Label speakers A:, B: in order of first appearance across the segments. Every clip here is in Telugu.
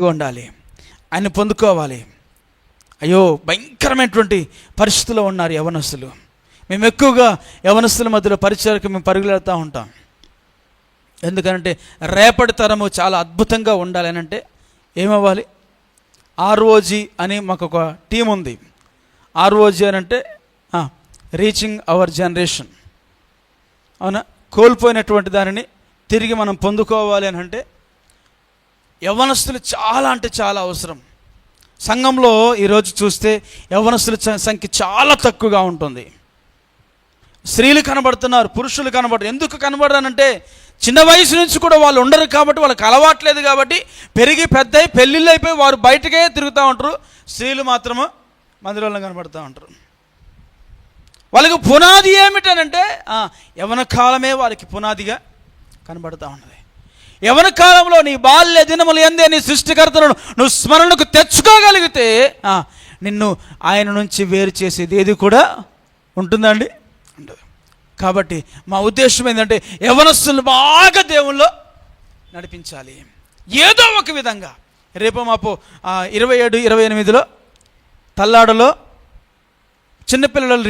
A: ఉండాలి, ఆయన పొందుకోవాలి. అయ్యో భయంకరమైనటువంటి పరిస్థితుల్లో ఉన్నారు యవనస్తులు. మేము ఎక్కువగా యవనస్తుల మధ్యలో పరిచయకు మేము పరుగులెడతా ఉంటాం. ఎందుకంటే రేపటి తరము చాలా అద్భుతంగా ఉండాలి అని అంటే ఏమవ్వాలి? ఆర్ఓజీ అని మాకు ఒక టీం ఉంది. ఆర్ఓజీ అని అంటే రీచింగ్ అవర్ జనరేషన్. అవునా? కోల్పోయినటువంటి దానిని తిరిగి మనం పొందుకోవాలి అని అంటే యవనస్తులు చాలా అంటే చాలా అవసరం. సంఘంలో ఈరోజు చూస్తే యవనస్తుల సంఖ్య చాలా తక్కువగా ఉంటుంది. స్త్రీలు కనబడుతున్నారు, పురుషులు కనబడుతున్నారు. ఎందుకు కనబడరానంటే చిన్న వయసు నుంచి కూడా వాళ్ళు ఉండరు కాబట్టి, వాళ్ళకి అలవాట్లేదు కాబట్టి, పెరిగి పెద్దయి పెళ్ళిళ్ళు అయిపోయి వారు బయటకే తిరుగుతూ ఉంటారు. స్త్రీలు మాత్రము మందిరంలో కనబడుతూ ఉంటారు. వాళ్ళకి పునాది ఏమిటనంటే యవన కాలమే వారికి పునాదిగా కనబడుతూ ఉన్నది. యవన కాలంలో నీ బాల్య దినములు ఎందే నీ సృష్టికర్తలను నువ్వు స్మరణకు తెచ్చుకోగలిగితే నిన్ను ఆయన నుంచి వేరు చేసేది ఏది కూడా ఉంటుందండి? ఉండదు. కాబట్టి మా ఉద్దేశం ఏంటంటే యవనస్తులను బాగా దేవుల్లో నడిపించాలి ఏదో ఒక విధంగా. రేపు మాపు 27, 28లో తల్లాడలో చిన్నపిల్లల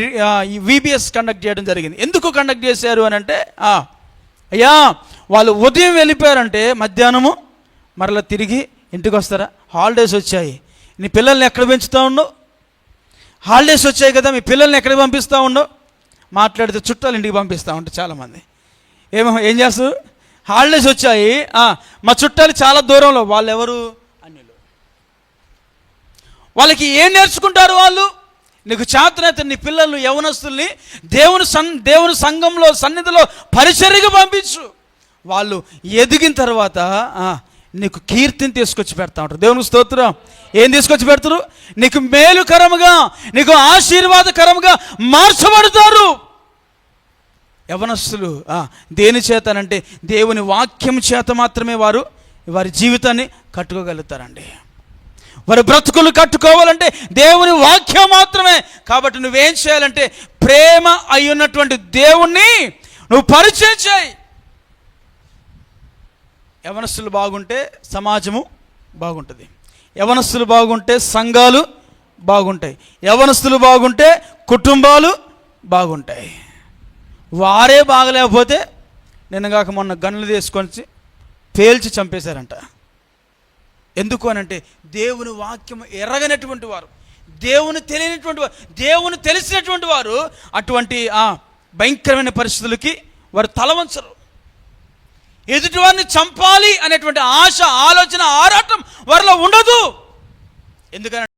A: VBS కండక్ట్ చేయడం జరిగింది. ఎందుకు కండక్ట్ చేశారు అని అంటే అయ్యా వాళ్ళు ఉదయం వెళ్ళిపోయారంటే మధ్యాహ్నము మరలా తిరిగి ఇంటికి వస్తారా? హాలిడేస్ వచ్చాయి, నీ పిల్లల్ని ఎక్కడ పెంచుతూ ఉండవు? హాలిడేస్ వచ్చాయి కదా, మీ పిల్లల్ని ఎక్కడికి పంపిస్తూ ఉండవు? మాట్లాడితే చుట్టాలు ఇంటికి పంపిస్తూ ఉంటారు చాలామంది. ఏం చేస్తారు? హాలిడేస్ వచ్చాయి, మా చుట్టాలు చాలా దూరంలో. వాళ్ళు ఎవరు? అన్యులు. వాళ్ళకి ఏం నేర్చుకుంటారు వాళ్ళు? నీకు చేతనైతే నీ పిల్లలు యవనస్తుల్ని దేవుని సంఘంలో సన్నిధిలో పరిచర్యకు పంపించు. వాళ్ళు ఎదిగిన తర్వాత నీకు కీర్తిని తీసుకొచ్చి పెడతా ఉంటారు. దేవునికి స్తోత్రం. ఏం తీసుకొచ్చి పెడతారు? నీకు మేలుకరముగా, నీకు ఆశీర్వాదకరముగా మార్చబడతారు. యవనస్తులు దేని చేతనంటే దేవుని వాక్యం చేత మాత్రమే వారి జీవితాన్ని కట్టుకోగలుగుతారండి. వారి బ్రతుకులు కట్టుకోవాలంటే దేవుని వాక్యం మాత్రమే. కాబట్టి నువ్వేం చేయాలంటే ప్రేమ అయి ఉన్నటువంటి దేవుణ్ణి నువ్వు పరిచయం చేయి. యవనస్తులు బాగుంటే సమాజము బాగుంటుంది, యవనస్తులు బాగుంటే సంఘాలు బాగుంటాయి, యవనస్తులు బాగుంటే కుటుంబాలు బాగుంటాయి. వారే బాగలేకపోతే నిన్నగాక మొన్న గన్నులు తీసుకొని పేల్చి చంపేశారంట. ఎందుకు అనంటే దేవుని వాక్యం ఎరగనటువంటి వారు, దేవుని తెలియనటువంటి వారు, దేవుని తెలిసినటువంటి వారు అటువంటి భయంకరమైన పరిస్థితులకి వారు తలవంచరు. ఎదుటివారిని చంపాలి అనేటువంటి ఆశ, ఆలోచన, ఆరాటం వారిలో ఉండదు. ఎందుకని